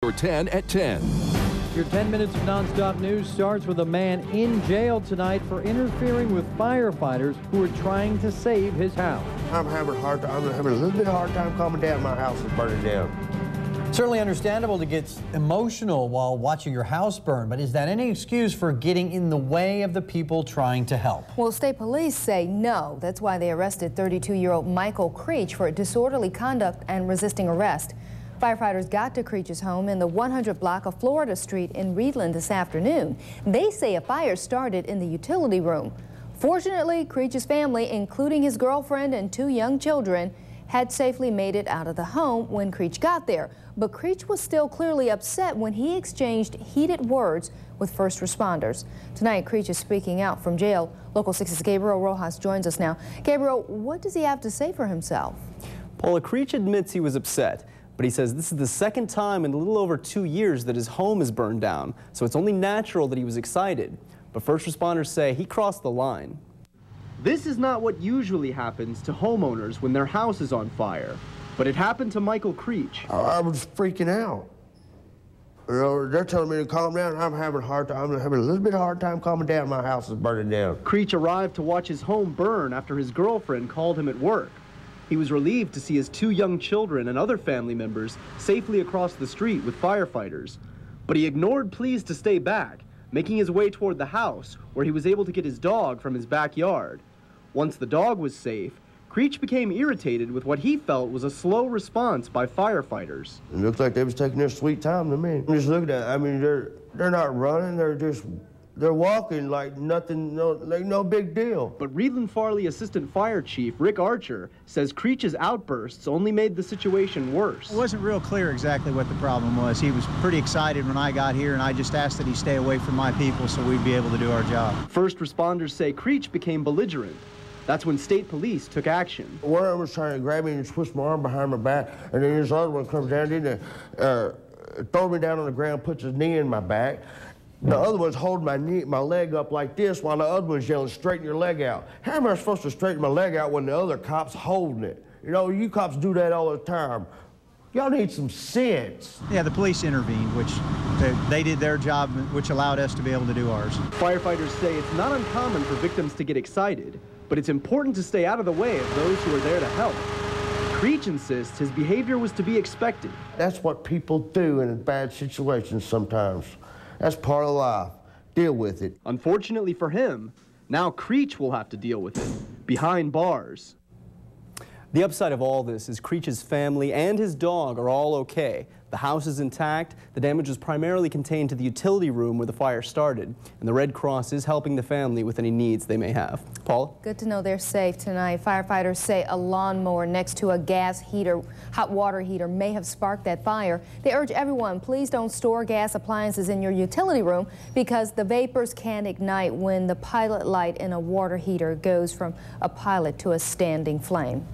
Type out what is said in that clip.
Or 10 at 10. Your 10 minutes of nonstop news starts with a man in jail tonight for interfering with firefighters who were trying to save his house. I'm having a little bit of hard time calming down. My house is burning down. Certainly understandable to get emotional while watching your house burn, but is that any excuse for getting in the way of the people trying to help? Well, state police say no. That's why they arrested 32-year-old Michael Creech for disorderly conduct and resisting arrest. Firefighters got to Creech's home in the 100 block of Florida Street in Reedland this afternoon. They say a fire started in the utility room. Fortunately, Creech's family, including his girlfriend and 2 young children, had safely made it out of the home when Creech got there. But Creech was still clearly upset when he exchanged heated words with first responders. Tonight, Creech is speaking out from jail. Local 6's Gabriel Roxas joins us now. Gabriel, what does he have to say for himself? Paula, Creech admits he was upset, but he says this is the second time in a little over 2 years that his home is burned down, so it's only natural that he was excited. But first responders say he crossed the line. This is not what usually happens to homeowners when their house is on fire, but it happened to Michael Creech. I was freaking out. You know, they're telling me to calm down. I'm having a little bit of hard time calming down. My house is burning down. Creech arrived to watch his home burn after his girlfriend called him at work. He was relieved to see his 2 young children and other family members safely across the street with firefighters. But he ignored pleas to stay back, making his way toward the house, where he was able to get his dog from his backyard. Once the dog was safe, Creech became irritated with what he felt was a slow response by firefighters. It looked like they was taking their sweet time to me. I'm just looking at it. I mean, they're not running, they're walking like nothing, no big deal. But Reedland Farley Assistant Fire Chief Rick Archer says Creech's outbursts only made the situation worse. It wasn't real clear exactly what the problem was. He was pretty excited when I got here, and I just asked that he stay away from my people so we'd be able to do our job. First responders say Creech became belligerent. That's when state police took action. One of them was trying to grab me and twist my arm behind my back, and then this other one comes down and throws me down on the ground, puts his knee in my back. The other one's holding my leg up like this while the other one's yelling, straighten your leg out. How am I supposed to straighten my leg out when the other cop's holding it? You know, you cops do that all the time. Y'all need some sense. Yeah, the police intervened, which they did their job, which allowed us to be able to do ours. Firefighters say it's not uncommon for victims to get excited, but it's important to stay out of the way of those who are there to help. Creech insists his behavior was to be expected. That's what people do in bad situations sometimes. That's part of life. Deal with it. Unfortunately for him, now Creech will have to deal with it, behind bars. The upside of all this is Creech's family and his dog are all okay. The house is intact. The damage was primarily contained to the utility room where the fire started, and the Red Cross is helping the family with any needs they may have. Paula? Good to know they're safe tonight. Firefighters say a lawnmower next to a gas heater, hot water heater, may have sparked that fire. They urge everyone, please don't store gas appliances in your utility room because the vapors can ignite when the pilot light in a water heater goes from a pilot to a standing flame.